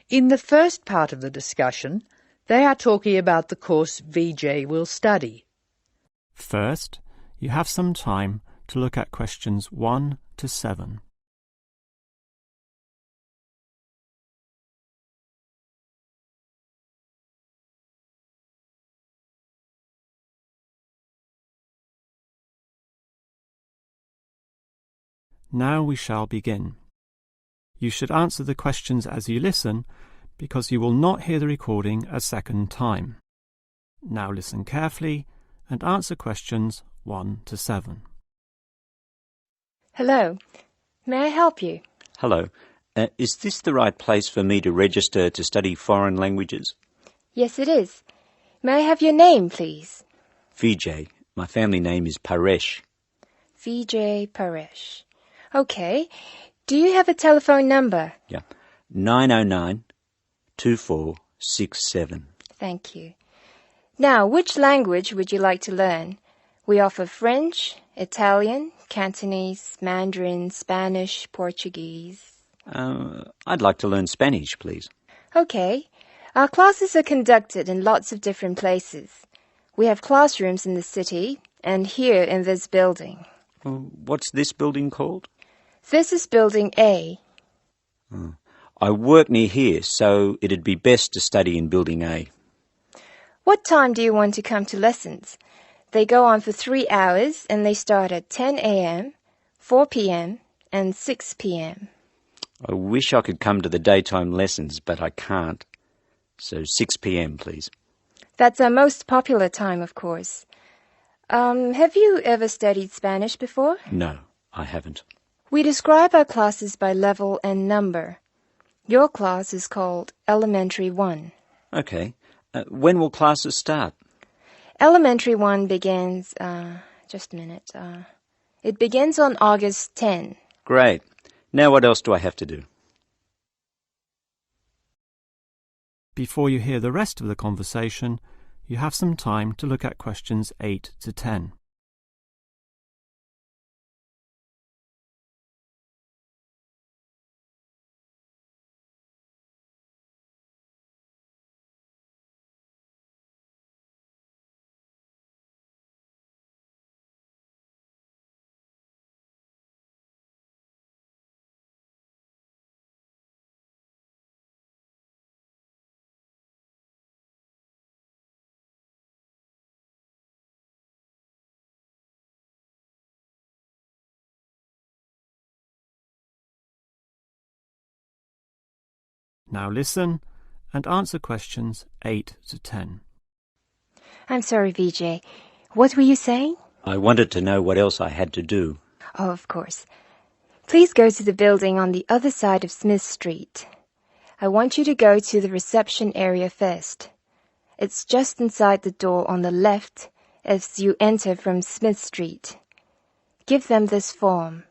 In the first part of the discussion, they are talking about the course VJ will study. First, you have some time to look at questions 1 to 7. Now we shall begin. You should answer the questions as you listen, because you will not hear the recording a second time. Now listen carefully and answer questions 1 to 7. Hello. May I help you? Hello. Is this the right place for me to register to study foreign languages? Yes, it is. May I have your name, please? Vijay. My family name is Paresh. Vijay Paresh. Okay. Do you have a telephone number? Yeah. 909-2467. Thank you. Now, which language would you like to learn? We offer French, Italian, Cantonese, Mandarin, Spanish, Portuguese. I'd like to learn Spanish, please. Okay. Our classes are conducted in lots of different places. We have classrooms in the city and here in this building. What's this building called? This is Building A. I work near here, so it'd be best to study in Building A. What time do you want to come to lessons? They go on for 3 hours and they start at 10 a.m., 4 p.m., and 6 p.m. I wish I could come to the daytime lessons, but I can't. So 6 p.m, please. That's our most popular time, of course. Have you ever studied Spanish before? No, I haven't. We describe our classes by level and number. Your class is called Elementary 1. Okay. When will classes start? Elementary 1 begins, just a minute. It begins on August 10. Great. Now what else do I have to do? Before you hear the rest of the conversation, you have some time to look at questions 8 to 10. Now listen and answer questions 8 to 10. I'm sorry, Vijay. What were you saying? I wanted to know what else I had to do. Oh, of course. Please go to the building on the other side of Smith Street. I want you to go to the reception area first. It's just inside the door on the left as you enter from Smith Street. Give them this form.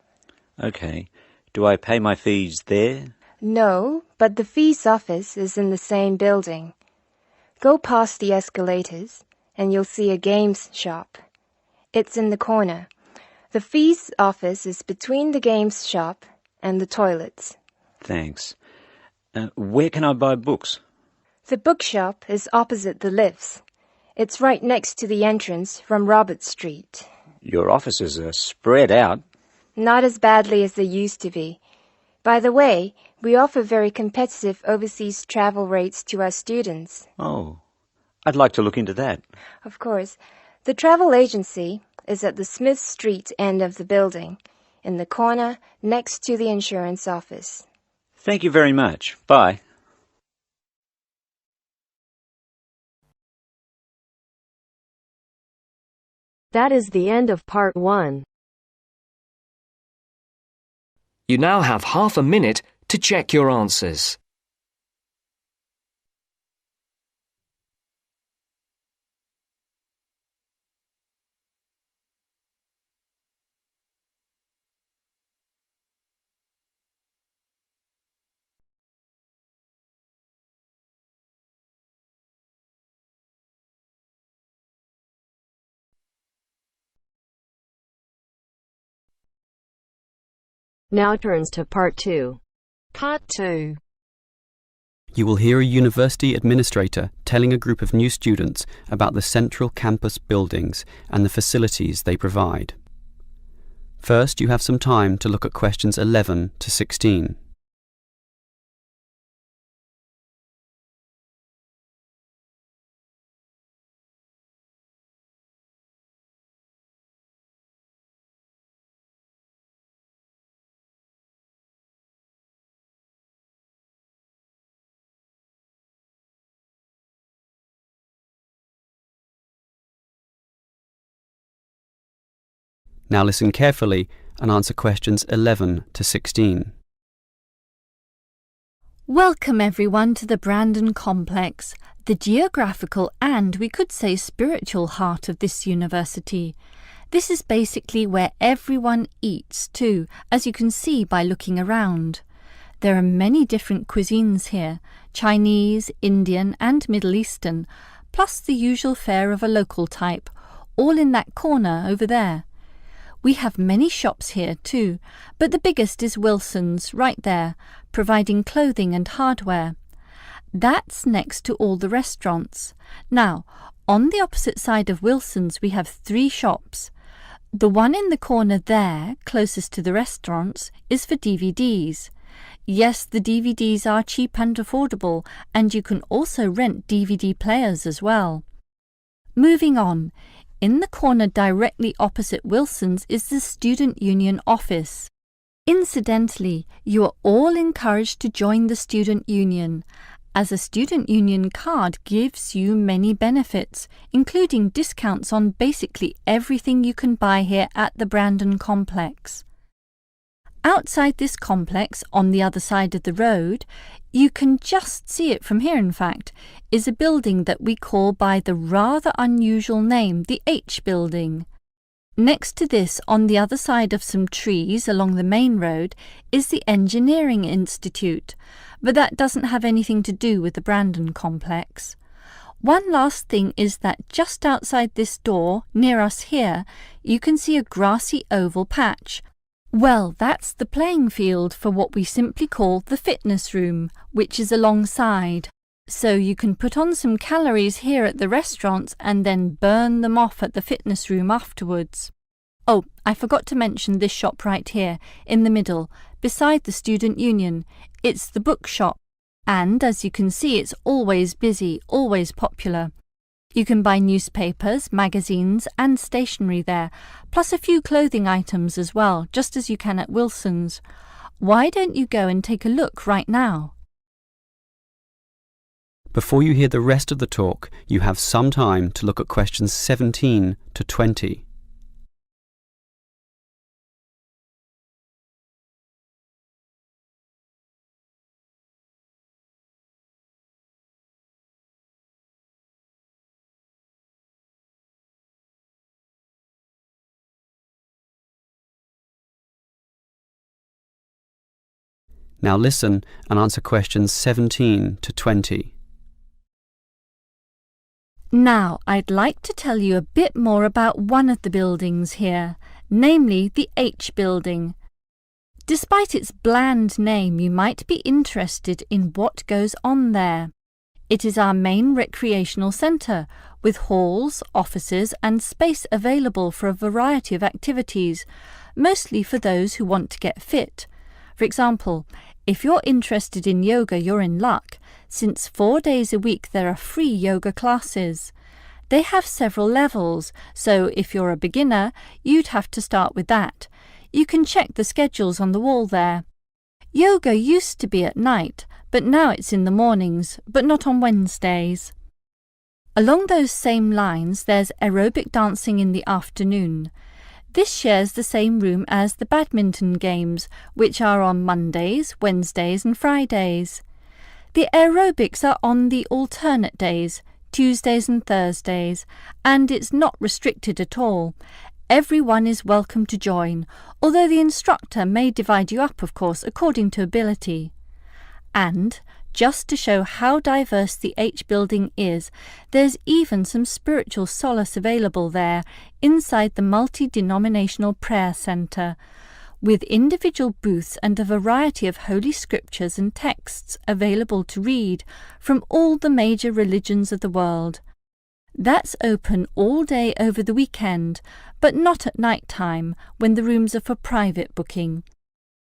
Okay. Do I pay my fees there? No, but the fees office is in the same building. Go past the escalators and you'll see a games shop. It's in the corner. The fees office is between the games shop and the toilets. Thanks. Where can I buy books? The bookshop is opposite the lifts. It's right next to the entrance from Robert Street. Your offices are spread out. Not as badly as they used to be. By the way, we offer very competitive overseas travel rates to our students. Oh, I'd like to look into that. Of course. The travel agency is at the Smith Street end of the building, in the corner next to the insurance office. Thank you very much. Bye. That is the end of part 1. You now have half a minute to check your answers. Now turns to part 2. Part 2. You will hear a university administrator telling a group of new students about the central campus buildings and the facilities they provide. First, you have some time to look at questions 11 to 16. Now listen carefully and answer questions 11 to 16. Welcome everyone to the Brandon Complex, the geographical and, we could say, spiritual heart of this university. This is basically where everyone eats too, as you can see by looking around. There are many different cuisines here, Chinese, Indian and Middle Eastern, plus the usual fare of a local type, all in that corner over there. We have many shops here too, but the biggest is Wilson's, right there, providing clothing and hardware. That's next to all the restaurants. Now, on the opposite side of Wilson's we have 3 shops. The one in the corner there, closest to the restaurants, is for DVDs. Yes, the DVDs are cheap and affordable, and you can also rent DVD players as well. Moving on. In the corner directly opposite Wilson's is the Student Union office. Incidentally, you are all encouraged to join the Student Union, as a Student Union card gives you many benefits, including discounts on basically everything you can buy here at the Brandon Complex. Outside this complex, on the other side of the road, you can just see it from here in fact, is a building that we call by the rather unusual name, the H Building. Next to this, on the other side of some trees along the main road, is the Engineering Institute, but that doesn't have anything to do with the Brandon Complex. One last thing is that just outside this door, near us here, you can see a grassy oval patch. Well, that's the playing field for what we simply call the fitness room, which is alongside. So you can put on some calories here at the restaurants and then burn them off at the fitness room afterwards. Oh, I forgot to mention this shop right here, in the middle, beside the Student Union. It's the bookshop. And as you can see, it's always busy, always popular. You can buy newspapers, magazines and stationery there, plus a few clothing items as well, just as you can at Wilson's. Why don't you go and take a look right now? Before you hear the rest of the talk, you have some time to look at questions 17 to 20. Now listen and answer questions 17 to 20. Now, I'd like to tell you a bit more about one of the buildings here, namely the H Building. Despite its bland name, you might be interested in what goes on there. It is our main recreational centre, with halls, offices and space available for a variety of activities, mostly for those who want to get fit. For example, if you're interested in yoga, you're in luck, since 4 days a week there are free yoga classes. They have several levels, so if you're a beginner, you'd have to start with that. You can check the schedules on the wall there. Yoga used to be at night, but now it's in the mornings, but not on Wednesdays. Along those same lines, there's aerobic dancing in the afternoon. This shares the same room as the badminton games, which are on Mondays, Wednesdays and Fridays. The aerobics are on the alternate days, Tuesdays and Thursdays, and it's not restricted at all. Everyone is welcome to join, although the instructor may divide you up, of course, according to ability. And, just to show how diverse the H Building is, there's even some spiritual solace available there, inside the multi-denominational prayer centre. with individual booths and a variety of holy scriptures and texts available to read from all the major religions of the world. That's open all day over the weekend, but not at night time when the rooms are for private booking.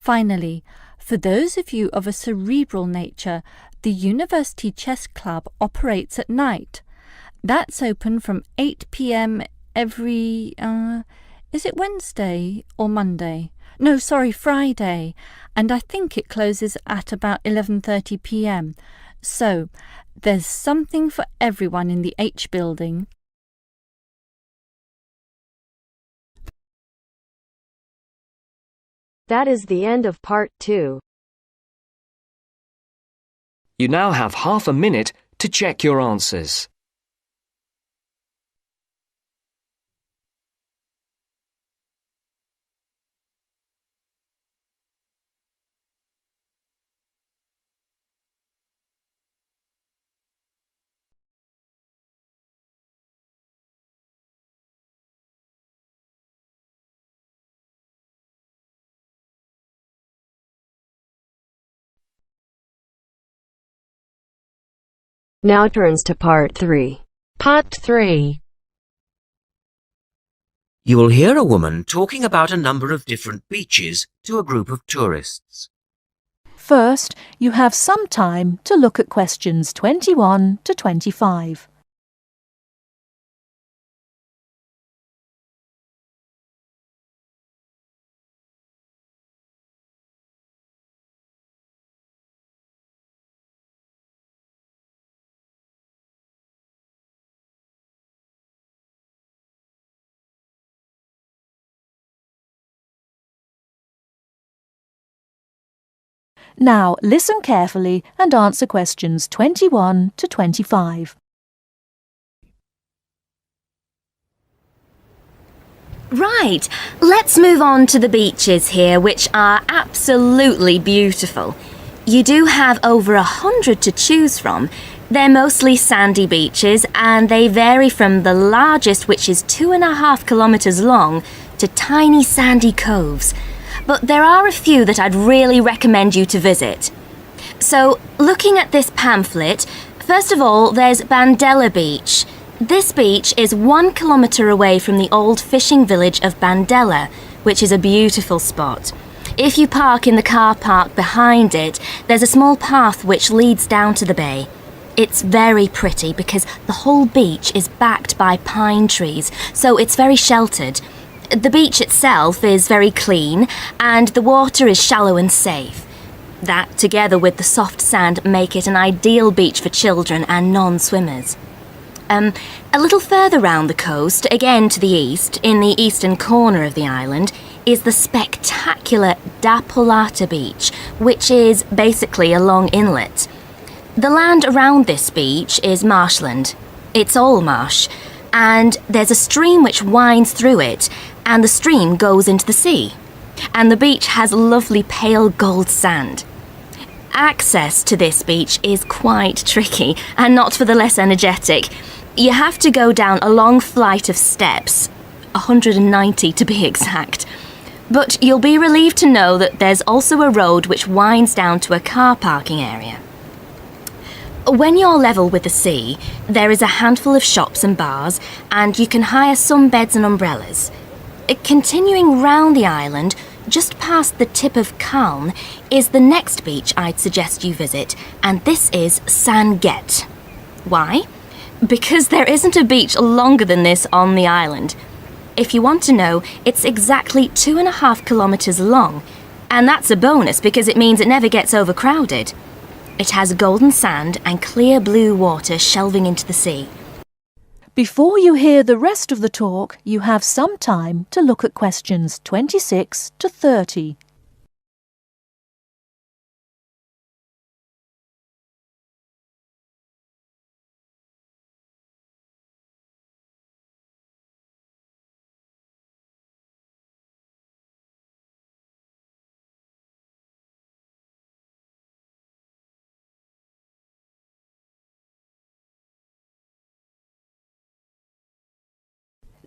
Finally, for those of you of a cerebral nature, the University Chess Club operates at night. That's open from 8 p.m. every, is it Wednesday or Monday? No, sorry, Friday. And I think it closes at about 11:30 p.m. So, there's something for everyone in the H building. That is the end of part 2. You now have half a minute to check your answers. Now turns to part 3. Part 3. You will hear a woman talking about a number of different beaches to a group of tourists. First, you have some time to look at questions 21 to 25. Now, listen carefully and answer questions 21 to 25. Right, let's move on to the beaches here, which are absolutely beautiful. You do have over 100 to choose from. They're mostly sandy beaches and they vary from the largest, which is 2.5 kilometres long, to tiny sandy coves. But there are a few that I'd really recommend you to visit. So, looking at this pamphlet, first of all, there's Bandella Beach. This beach is 1 kilometre away from the old fishing village of Bandella, which is a beautiful spot. If you park in the car park behind it, there's a small path which leads down to the bay. It's very pretty because the whole beach is backed by pine trees, so it's very sheltered. The beach itself is very clean and the water is shallow and safe. That, together with the soft sand, make it an ideal beach for children and non-swimmers. A little further round the coast, again to the east, in the eastern corner of the island, is the spectacular Da Polata Beach, which is basically a long inlet. The land around this beach is marshland. It's all marsh, and there's a stream which winds through it, and the stream goes into the sea. And the beach has lovely pale gold sand. Access to this beach is quite tricky, and not for the less energetic. You have to go down a long flight of steps, 190 to be exact. But you'll be relieved to know that there's also a road which winds down to a car parking area. When you're level with the sea, there is a handful of shops and bars, and you can hire some beds and umbrellas. Continuing round the island, just past the tip of Calne, is the next beach I'd suggest you visit, and this is San Get. Why? Because there isn't a beach longer than this on the island. If you want to know, it's exactly 2.5 kilometres long, and that's a bonus because it means it never gets overcrowded. It has golden sand and clear blue water shelving into the sea. Before you hear the rest of the talk, you have some time to look at questions 26 to 30.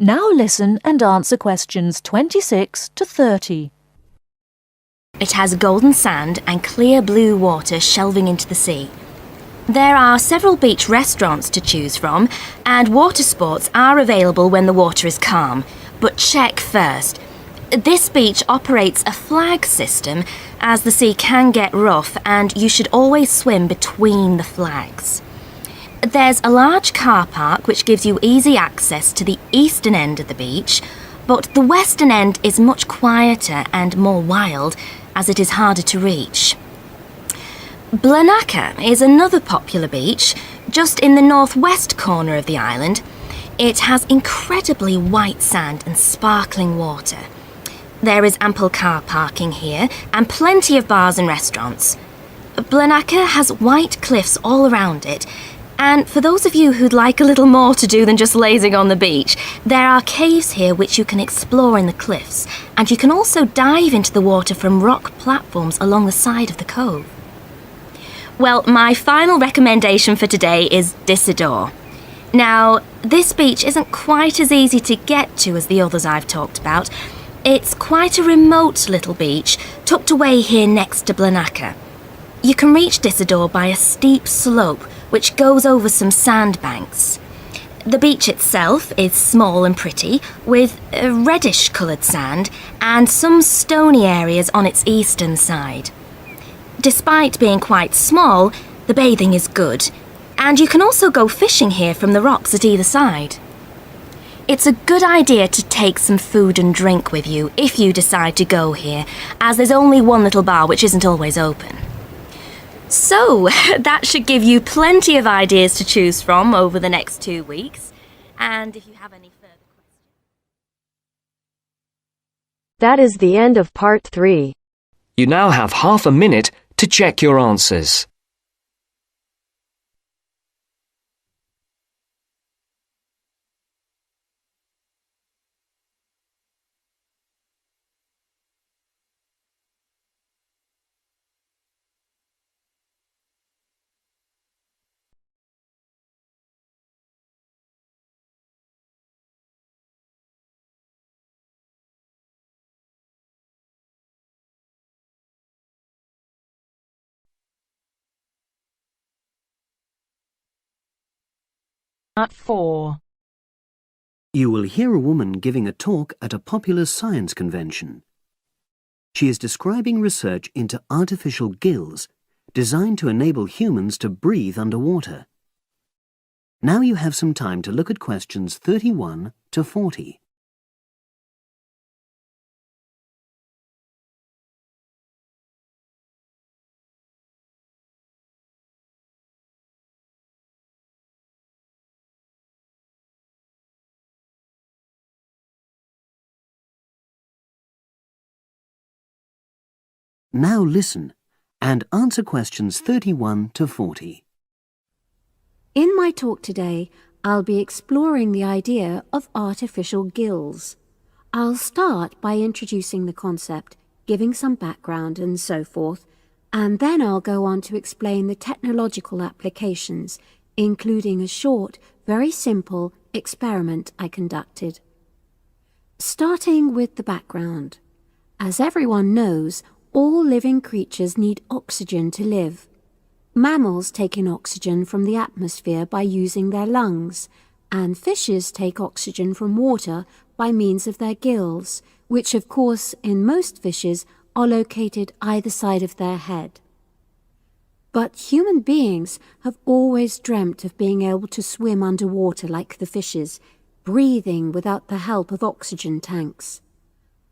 Now listen and answer questions 26 to 30. It has golden sand and clear blue water shelving into the sea. There are several beach restaurants to choose from, and water sports are available when the water is calm. But check first. This beach operates a flag system, as the sea can get rough, and you should always swim between the flags. There's a large car park which gives you easy access to the eastern end of the beach, but the western end is much quieter and more wild, as it is harder to reach. Blanaka is another popular beach, just in the northwest corner of the island. It has incredibly white sand and sparkling water. There is ample car parking here and plenty of bars and restaurants. Blanaka has white cliffs all around it, and for those of you who'd like a little more to do than just lazing on the beach, there are caves here which you can explore in the cliffs, and you can also dive into the water from rock platforms along the side of the cove. Well, my final recommendation for today is Disador. Now, this beach isn't quite as easy to get to as the others I've talked about. It's quite a remote little beach, tucked away here next to Blanaka. You can reach Disador by a steep slope which goes over some sandbanks. The beach itself is small and pretty, with a reddish-coloured sand and some stony areas on its eastern side. Despite being quite small, the bathing is good, and you can also go fishing here from the rocks at either side. It's a good idea to take some food and drink with you if you decide to go here, as there's only one little bar which isn't always open. So, that should give you plenty of ideas to choose from over the next 2 weeks, and if you have any further questions... That is the end of part 3. You now have half a minute to check your answers. Part 4. You will hear a woman giving a talk at a popular science convention. She is describing research into artificial gills designed to enable humans to breathe underwater. Now you have some time to look at questions 31 to 40. Now listen and answer questions 31 to 40. In my talk today, I'll be exploring the idea of artificial gills. I'll start by introducing the concept, giving some background and so forth, and then I'll go on to explain the technological applications, including a short, very simple experiment I conducted. Starting with the background. As everyone knows, all living creatures need oxygen to live. Mammals take in oxygen from the atmosphere by using their lungs, and fishes take oxygen from water by means of their gills, which of course in most fishes are located either side of their head. But human beings have always dreamt of being able to swim underwater like the fishes, breathing without the help of oxygen tanks.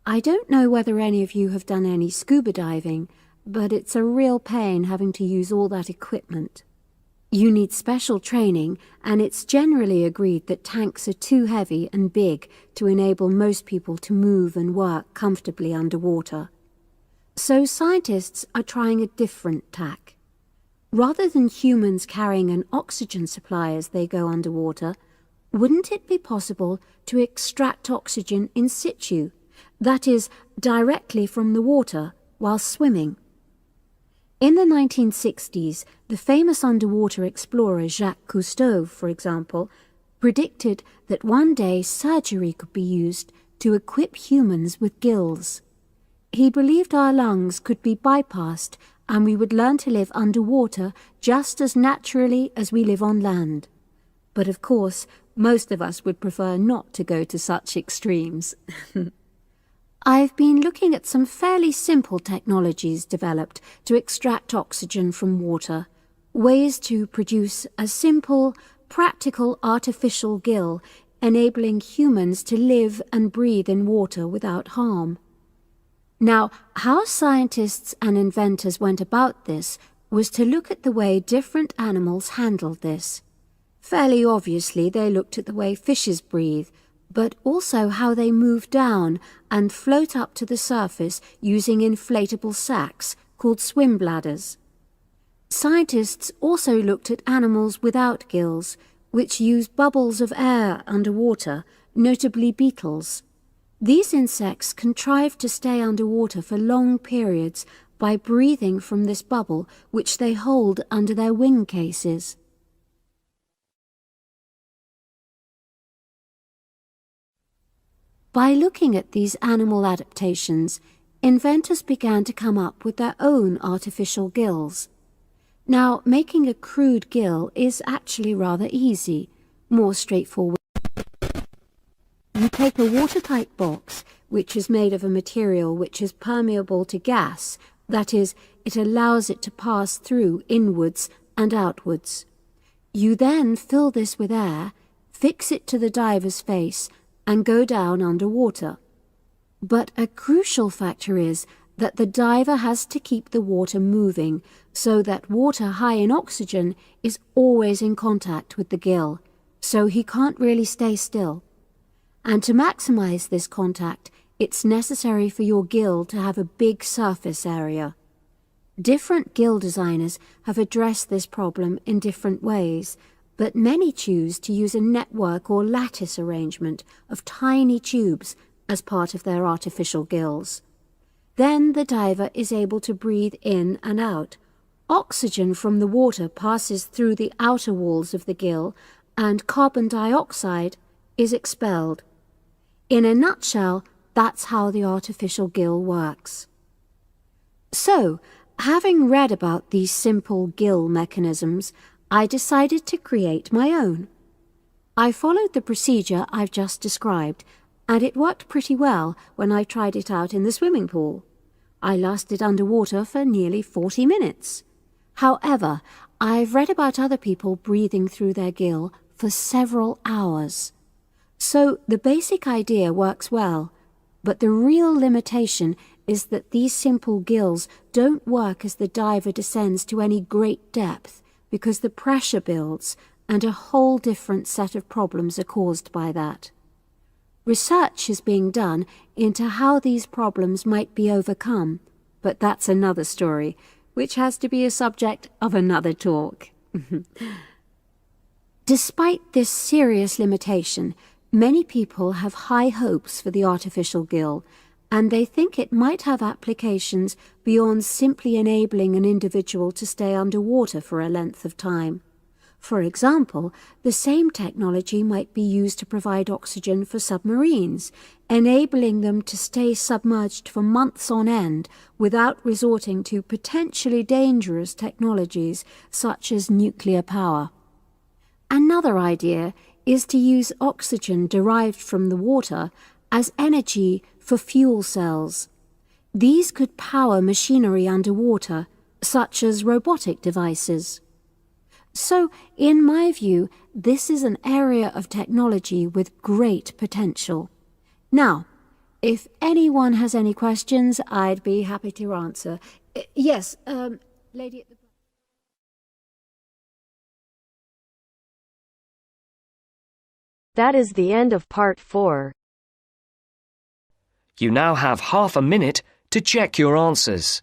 I don't know whether any of you have done any scuba diving, but it's a real pain having to use all that equipment. You need special training, and it's generally agreed that tanks are too heavy and big to enable most people to move and work comfortably underwater. So scientists are trying a different tack. Rather than humans carrying an oxygen supply as they go underwater, wouldn't it be possible to extract oxygen in situ? That is, directly from the water while swimming. In the 1960s, the famous underwater explorer Jacques Cousteau, for example, predicted that one day surgery could be used to equip humans with gills. He believed our lungs could be bypassed and we would learn to live underwater just as naturally as we live on land. But of course, most of us would prefer not to go to such extremes. I've been looking at some fairly simple technologies developed to extract oxygen from water, ways to produce a simple, practical artificial gill enabling humans to live and breathe in water without harm. Now, how scientists and inventors went about this was to look at the way different animals handled this. Fairly obviously, they looked at the way fishes breathe, but also how they move down and float up to the surface using inflatable sacs called swim bladders. Scientists also looked at animals without gills, which use bubbles of air underwater, notably beetles. These insects contrive to stay underwater for long periods by breathing from this bubble, which they hold under their wing cases. By looking at these animal adaptations, inventors began to come up with their own artificial gills. Now, making a crude gill is actually rather easy, more straightforward. You take a watertight box, which is made of a material which is permeable to gas, that is, it allows it to pass through inwards and outwards. You then fill this with air, fix it to the diver's face, and go down underwater. But a crucial factor is that the diver has to keep the water moving so that water high in oxygen is always in contact with the gill, so he can't really stay still. And to maximize this contact, it's necessary for your gill to have a big surface area. Different gill designers have addressed this problem in different ways, but many choose to use a network or lattice arrangement of tiny tubes as part of their artificial gills. Then the diver is able to breathe in and out. Oxygen from the water passes through the outer walls of the gill, and carbon dioxide is expelled. In a nutshell, that's how the artificial gill works. So, having read about these simple gill mechanisms, I decided to create my own. I followed the procedure I've just described, and it worked pretty well when I tried it out in the swimming pool. I lasted underwater for nearly 40 minutes. However, I've read about other people breathing through their gill for several hours. So the basic idea works well, but the real limitation is that these simple gills don't work as the diver descends to any great depth because the pressure builds and a whole different set of problems are caused by that. Research is being done into how these problems might be overcome, but that's another story, which has to be a subject of another talk. Despite this serious limitation, many people have high hopes for the artificial gill, and they think it might have applications beyond simply enabling an individual to stay underwater for a length of time. For example, the same technology might be used to provide oxygen for submarines, enabling them to stay submerged for months on end without resorting to potentially dangerous technologies such as nuclear power. Another idea is to use oxygen derived from the water as energy for fuel cells. These could power machinery underwater, such as robotic devices. So, in my view, this is an area of technology with great potential. Now, if anyone has any questions, I'd be happy to answer. Yes, lady at the... That is the end of part 4. You now have half a minute to check your answers.